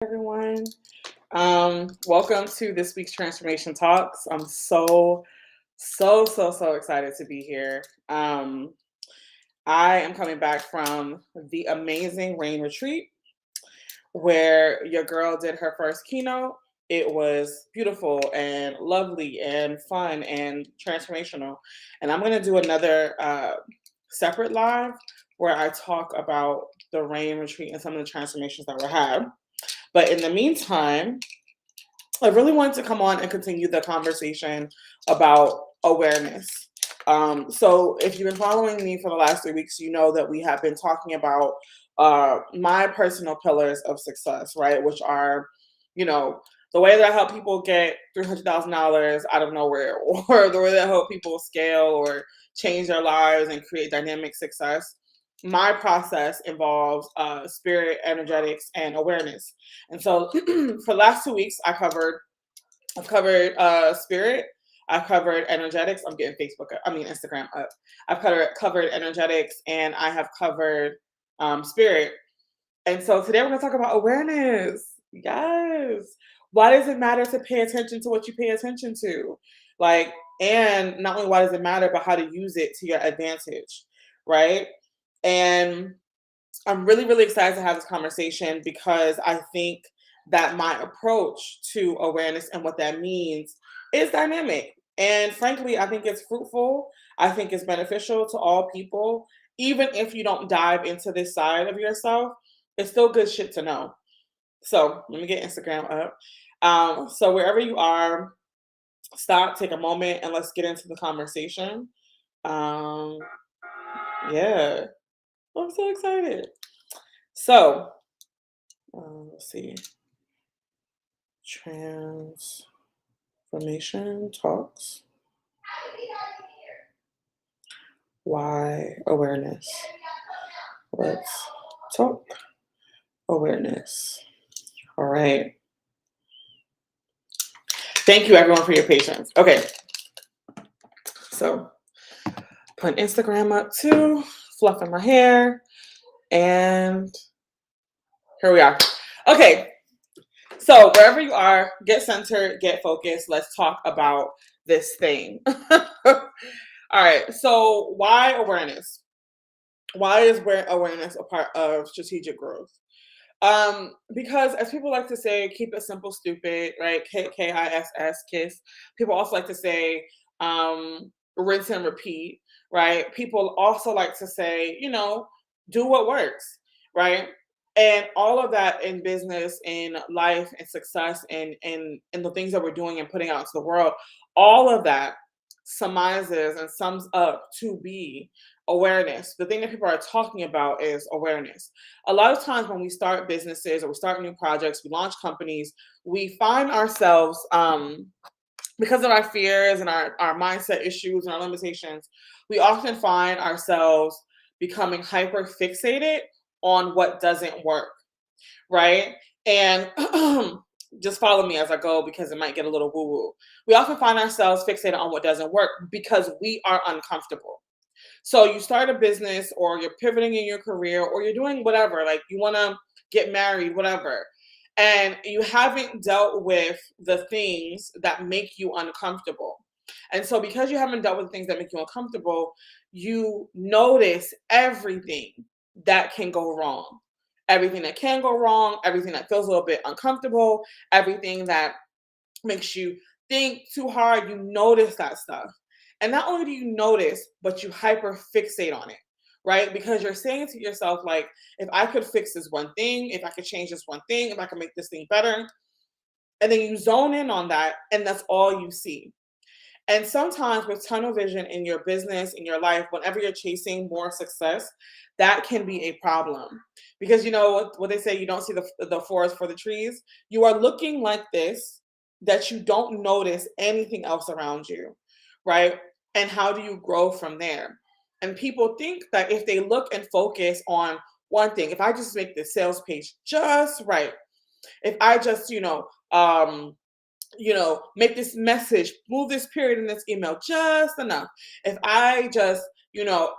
Everyone. Welcome to this week's Transformation Talks. I'm so excited to be here. I am coming back from the amazing Rain Retreat where your girl did her first keynote. It was beautiful and lovely and fun and transformational. And I'm going to do another separate live where I talk about the Rain Retreat and some of the transformations that were had. But in the meantime, I really wanted to come on and continue the conversation about awareness. So, if you've been following me for the last 3 weeks, you know that we have been talking about my personal pillars of success, right? Which are, you know, the way that I help people get $300,000 out of nowhere, or the way that I help people scale or change their lives and create dynamic success. My process involves spirit, energetics, and awareness. And so, for the last 2 weeks, I've covered spirit. I've covered energetics. I'm getting Instagram up. I've covered energetics, and I have covered spirit. And so today we're going to talk about awareness. Yes. Why does it matter to pay attention to what you pay attention to? Like, and not only why does it matter, but how to use it to your advantage, right? And I'm really excited to have this conversation because I think that my approach to awareness and what that means is dynamic. And frankly, I think it's fruitful. I think it's beneficial to all people. Even if you don't dive into this side of yourself, it's still good shit to know. So let me get Instagram up. So wherever you are, stop, take a moment, and let's get into the conversation. Um, yeah, I'm so excited. So, let's see. Transformation talks. Why awareness? Let's talk awareness. All right. Thank you, everyone, for your patience. Okay. So, put Instagram up too, fluffing my hair, and here we are. Okay. So, wherever you are, get centered, get focused. Let's talk about this thing. All right. So, why awareness? Why is awareness a part of strategic growth? Because as people like to say, keep it simple, stupid, right? KISS, kiss. People also like to say, rinse and repeat, right? People also like to say, do what works, right? And all of that in business, in life, and success, and in the things that we're doing and putting out into the world, all of that surmises and sums up to be awareness. The thing that people are talking about is awareness. A lot of times when we start businesses or we start new projects, we launch companies, we find ourselves, because of our fears and our mindset issues and our limitations, we often find ourselves becoming hyper fixated on what doesn't work, right? And just follow me as I go because it might get a little woo woo. We often find ourselves fixated on what doesn't work because we are uncomfortable. So you start a business or you're pivoting in your career or you're doing whatever, like you want to get married, whatever. And you haven't dealt with the things that make you uncomfortable. And so because you haven't dealt with the things that make you uncomfortable, you notice everything that can go wrong. Everything that can go wrong, everything that feels a little bit uncomfortable, everything that makes you think too hard, you notice that stuff. And not only do you notice, but you hyper fixate on it, right? Because you're saying to yourself, like, if I could fix this one thing, if I could change this one thing, if I could make this thing better, and then you zone in on that, and that's all you see. And sometimes with tunnel vision in your business, in your life, whenever you're chasing more success, that can be a problem. Because you know what they say, you don't see the forest for the trees. You are looking like this, that you don't notice anything else around you, right? And how do you grow from there? And people think that if they look and focus on one thing, if I just make the sales page just right, if I just, make this message, move this period in this email just enough. If I just,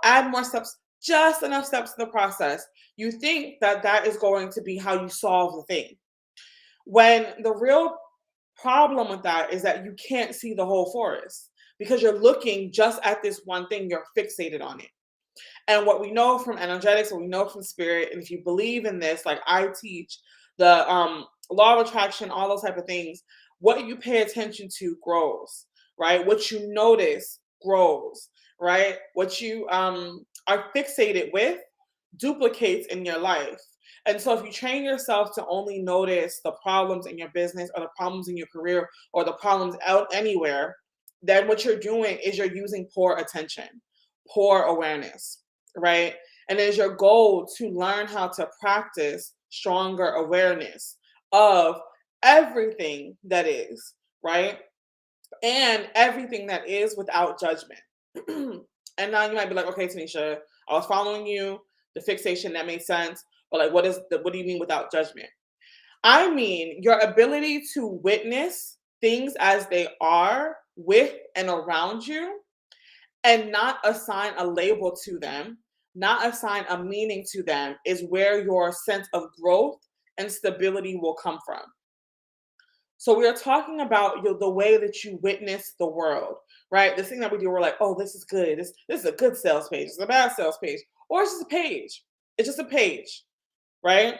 add more steps, just enough steps in the process, you think that that is going to be how you solve the thing. When the real problem with that is that you can't see the whole forest because you're looking just at this one thing, you're fixated on it. And what we know from energetics, what we know from spirit, and if you believe in this, like I teach the law of attraction, all those type of things, what you pay attention to grows, right? What you notice grows, right? What you are fixated with duplicates in your life. And so if you train yourself to only notice the problems in your business or the problems in your career or the problems out anywhere, then what you're doing is you're using poor attention, poor awareness, right? And it is your goal to learn how to practice stronger awareness of everything that is, right? And everything that is without judgment. And now you might be like, okay, Tanisha, I was following you, the fixation that made sense, but like, what do you mean without judgment? I mean your ability to witness things as they are with and around you and not assign a label to them, not assign a meaning to them, is where your sense of growth and stability will come from. So we are talking about the way that you witness the world, right? This thing that we do, we're like, oh, this is good. This is a good sales page. It's a bad sales page, or it's just a page. It's just a page, right?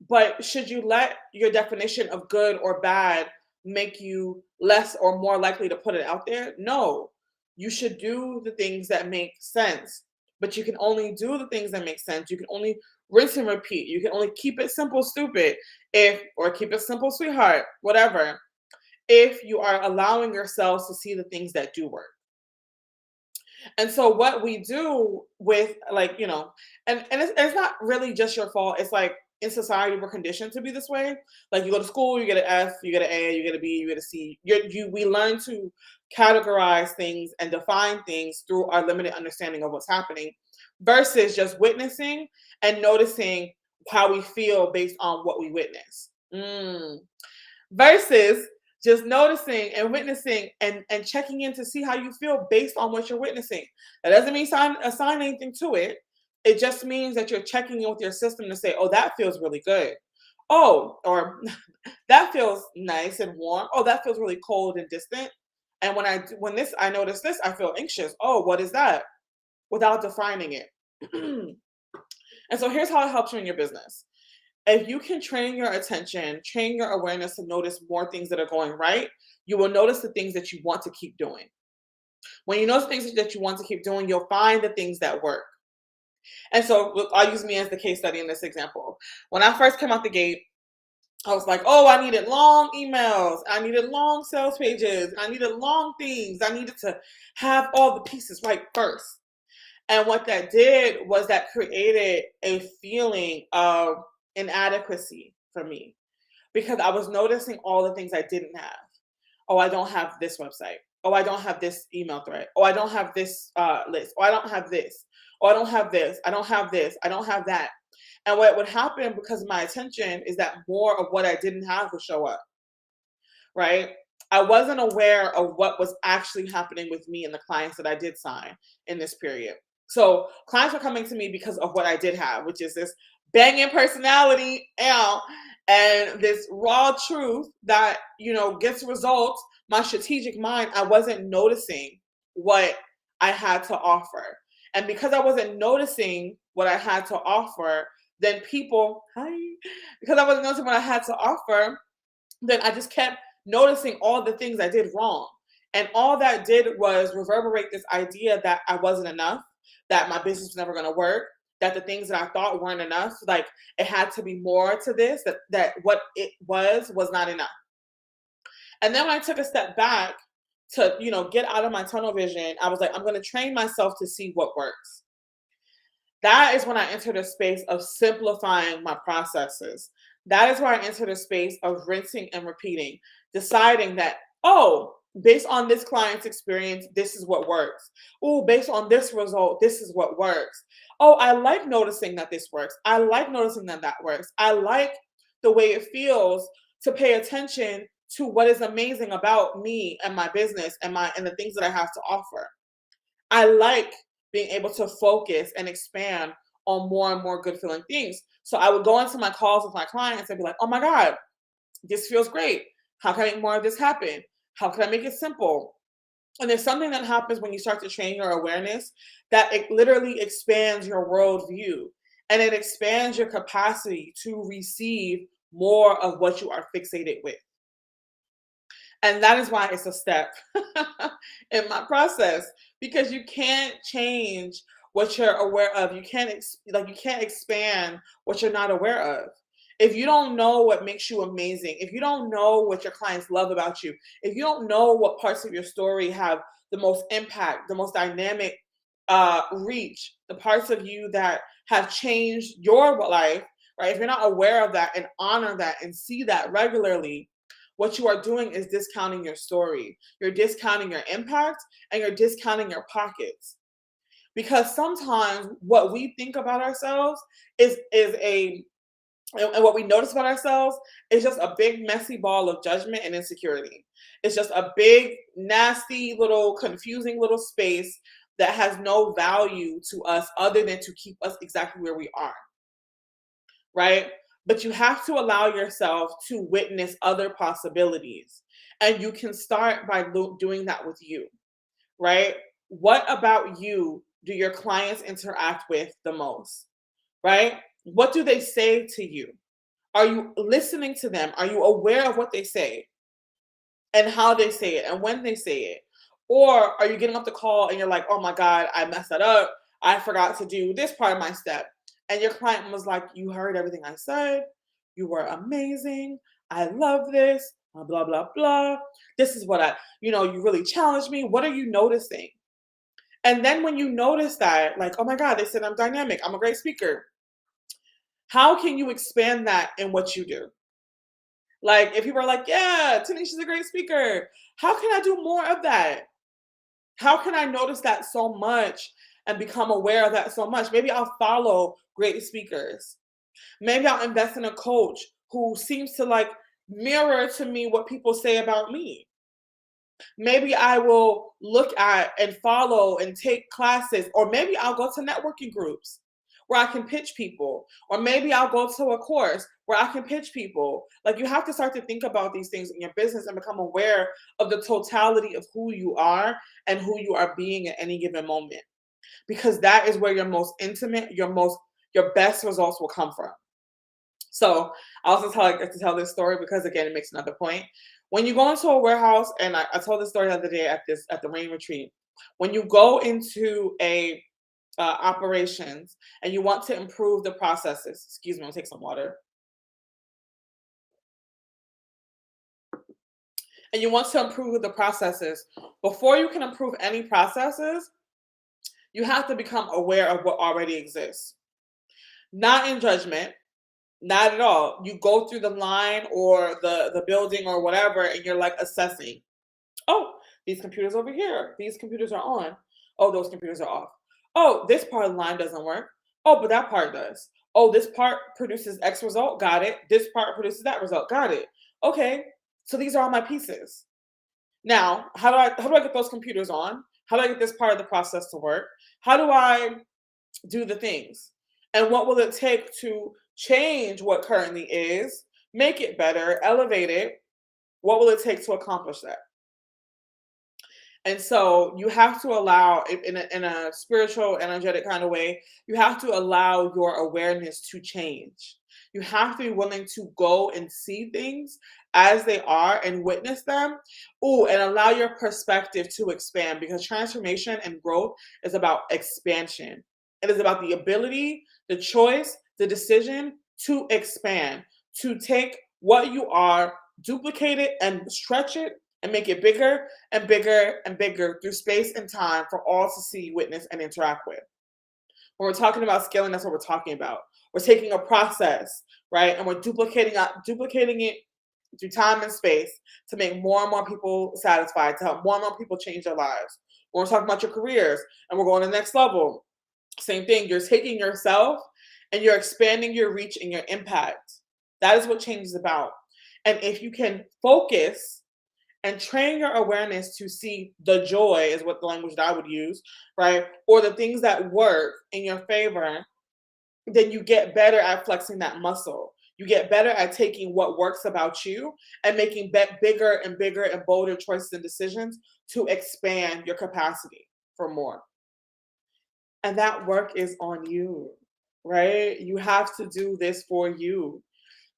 But should you let your definition of good or bad make you less or more likely to put it out there? No. You should do the things that make sense. But you can only do the things that make sense. You can only rinse and repeat. You can only keep it simple, stupid, or keep it simple, sweetheart, whatever, if you are allowing yourselves to see the things that do work. And so what we do with, like, and it's not really just your fault. It's like in society we're conditioned to be this way. Like you go to school, you get an F, you get an A, you get a B, you get a C. We learn to categorize things and define things through our limited understanding of what's happening versus just witnessing and noticing how we feel based on what we witness. Versus just noticing and witnessing and checking in to see how you feel based on what you're witnessing. That doesn't mean assign anything to it. It just means that you're checking in with your system to say, oh, that feels really good. Oh, or that feels nice and warm. Oh, that feels really cold and distant. And I notice this, I feel anxious. Oh, what is that? Without defining it. And so here's how it helps you in your business. If you can train your attention, train your awareness to notice more things that are going right, you will notice the things that you want to keep doing. When you notice things that you want to keep doing, you'll find the things that work. And so I'll use me as the case study in this example. When I first came out the gate, I was like, oh, I needed long emails. I needed long sales pages. I needed long things. I needed to have all the pieces right first. And what that did was that created a feeling of inadequacy for me because I was noticing all the things I didn't have. Oh, I don't have this website. Oh, I don't have this email thread. Oh, I don't have this list. Oh, I don't have this. Oh, I don't have this. I don't have this. I don't have that. And what would happen because of my attention is that more of what I didn't have would show up, right? I wasn't aware of what was actually happening with me and the clients that I did sign in this period. So clients were coming to me because of what I did have, which is this banging personality and this raw truth that, gets results. My strategic mind, I wasn't noticing what I had to offer. And because I wasn't noticing what I had to offer, then because I wasn't noticing what I had to offer, then I just kept noticing all the things I did wrong. And all that did was reverberate this idea that I wasn't enough, that my business was never going to work, that the things that I thought weren't enough, like it had to be more to this, that what it was not enough. And then when I took a step back to, get out of my tunnel vision, I was like, I'm going to train myself to see what works. That is when I entered a space of simplifying my processes. That is where I entered a space of rinsing and repeating, deciding that, oh, based on this client's experience, this is what works. Oh, based on this result, this is what works. Oh, I like noticing that this works. I like noticing that that works. I like the way it feels to pay attention to what is amazing about me and my business and the things that I have to offer. I like being able to focus and expand on more and more good feeling things. So I would go into my calls with my clients and be like, oh my God, This feels great. How can I make more of this happen? How can I make it simple? And there's something that happens when you start to train your awareness that it literally expands your worldview and it expands your capacity to receive more of what you are fixated with. And that is why it's a step in my process, because you can't change what you're aware of. You can't you can't expand what you're not aware of. If you don't know what makes you amazing, if you don't know what your clients love about you, if you don't know what parts of your story have the most impact, the most dynamic reach, the parts of you that have changed your life, right? If you're not aware of that and honor that and see that regularly, what you are doing is discounting your story. You're discounting your impact and you're discounting your pockets. Because sometimes what we think about ourselves is a and what we notice about ourselves is just a big messy ball of judgment and insecurity. It's just a big nasty little confusing little space that has no value to us other than to keep us exactly where we are, right? But you have to allow yourself to witness other possibilities. And you can start by doing that with you, right? What about you do your clients interact with the most, right? What do they say to you? Are you listening to them? Are you aware of what they say and how they say it and when they say it? Or are you getting up the call and you're like, oh my God, I messed that up. I forgot to do this part of my step. And your client was like, you heard everything I said. You were amazing. I love this. Blah, blah, blah. This is what you really challenged me. What are you noticing? And then when you notice that, like, oh my God, they said I'm dynamic. I'm a great speaker. How can you expand that in what you do? Like, if people are like, yeah, Tanisha's a great speaker, how can I do more of that? How can I notice that so much and become aware of that so much? Maybe I'll follow great speakers. Maybe I'll invest in a coach who seems to like mirror to me what people say about me. Maybe I will look at and follow and take classes, or maybe I'll go to networking groups where I can pitch people, or maybe I'll go to a course where I can pitch people. Like, you have to start to think about these things in your business and become aware of the totality of who you are and who you are being at any given moment, because that is where your most intimate, your best results will come from. So I also like to tell this story because, again, it makes another point. When you go into a warehouse, and I told this story the other day at the rain retreat. When you go into a operations and you want to improve the processes, excuse me, I'll take some water. And you want to improve the processes, before you can improve any processes, you have to become aware of what already exists. Not in judgment, not at all. You go through the line or the building or whatever, and you're like assessing. Oh, these computers over here. These computers are on. Oh, those computers are off. Oh, this part of the line doesn't work. Oh, but that part does. Oh, this part produces X result. Got it. This part produces that result. Got it. Okay. So these are all my pieces. Now, how do I get those computers on? How do I get this part of the process to work? How do I do the things? And what will it take to change what currently is, make it better, elevate it? What will it take to accomplish that? And so you have to allow, in a spiritual, energetic kind of way, you have to allow your awareness to change. You have to be willing to go and see things as they are and witness them. Ooh, and allow your perspective to expand, because transformation and growth is about expansion. It is about the ability, the choice, the decision to expand, to take what you are, duplicate it, and stretch it and make it bigger and bigger and bigger through space and time for all to see, witness, and interact with. When we're talking about scaling, that's what we're talking about. We're taking a process, right? And we're duplicating it through time and space to make more and more people satisfied, to help more and more people change their lives. When we're talking about your careers and we're going to the next level, same thing. You're taking yourself and you're expanding your reach and your impact. That is what change is about. And if you can focus and train your awareness to see the joy, is what the language that I would use, right? Or the things that work in your favor, then you get better at flexing that muscle. You get better at taking what works about you and making bigger and bigger and bolder choices and decisions to expand your capacity for more. And that work is on you, right? You have to do this for you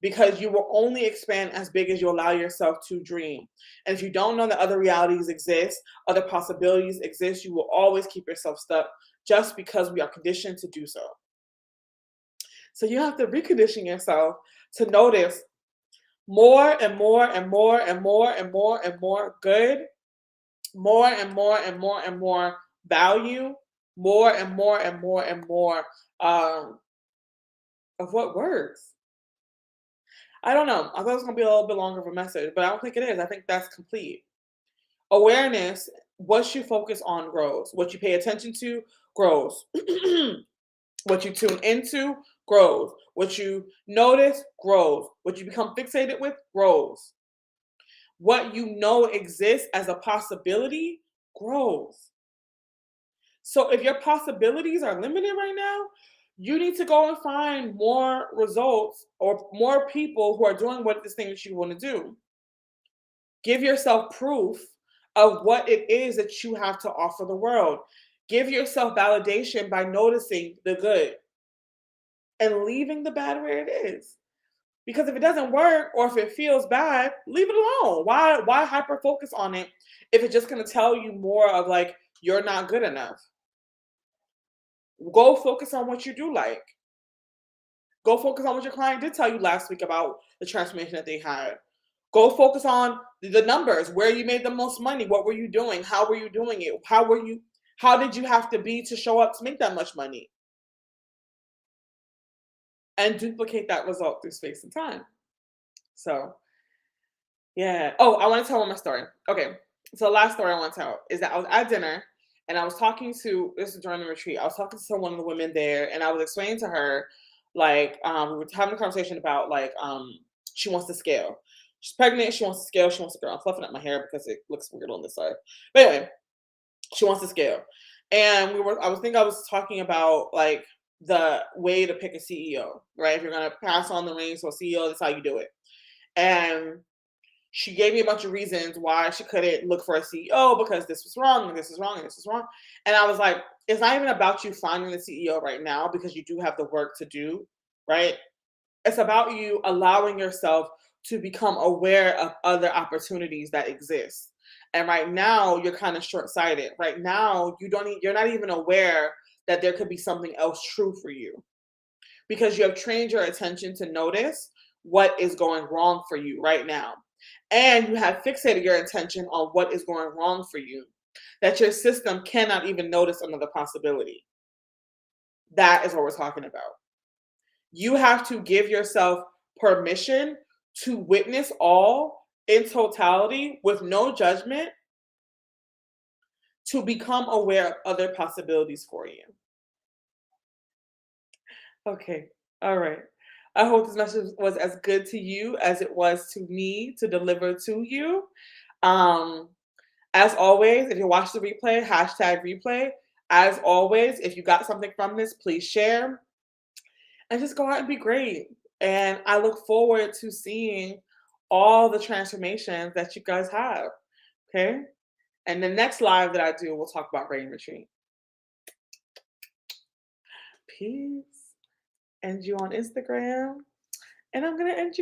because you will only expand as big as you allow yourself to dream. And if you don't know that other realities exist, other possibilities exist, you will always keep yourself stuck just because we are conditioned to do so. So you have to recondition yourself to notice more and more and more and more and more and more good, more and more and more and more value, more and more and more and more of what works. I don't know. I thought it was gonna be a little bit longer of a message, but I don't think it is. I think that's complete. Awareness, what you focus on grows. What you pay attention to grows. What you tune into grows. What you notice grows. What you become fixated with grows. What you know exists as a possibility grows. So if your possibilities are limited right now, you need to go and find more results or more people who are doing what this thing that you want to do. Give yourself proof of what it is that you have to offer the world. Give yourself validation by noticing the good and leaving the bad where it is. Because if it doesn't work or if it feels bad, leave it alone. Why hyper focus on it if it's just going to tell you more of like you're not good enough? Go focus on what you do like. Go focus on what your client did tell you last week about the transformation that they had. Go focus on the numbers, where you made the most money, what were you doing, how were you doing it, how did you have to be to show up to make that much money? And duplicate that result through space and time. So, yeah. Oh, I want to tell one more story. Okay. So, the last story I want to tell is that I was at dinner and I was talking to, this is during the retreat, I was talking to one of the women there and I was explaining to her, like, we were having a conversation about, like, she wants to scale. She's pregnant, she wants to scale, she wants to grow. I'm fluffing up my hair because it looks weird on this side. But anyway, she wants to scale. And I was talking about like the way to pick a CEO, right? If you're gonna pass on the reins to a CEO, that's how you do it. And she gave me a bunch of reasons why she couldn't look for a CEO because this was wrong and this is wrong and this is wrong. And I was like, it's not even about you finding the CEO right now because you do have the work to do, right? It's about you allowing yourself to become aware of other opportunities that exist. And right now you're kind of short-sighted. Right now you're not even aware that there could be something else true for you because you have trained your attention to notice what is going wrong for you right now. And you have fixated your attention on what is going wrong for you, that your system cannot even notice another possibility. That is what we're talking about. You have to give yourself permission to witness all in totality with no judgment to become aware of other possibilities for you. Okay. All right. I hope this message was as good to you as it was to me to deliver to you. Um, as always, if you watch the replay, hashtag replay. As always, if you got something from this, please share and just go out and be great. And I look forward to seeing all the transformations that you guys have. Okay. And the next live that I do, we'll talk about Rain Retreat. Peace. End you on Instagram. And I'm going to end you.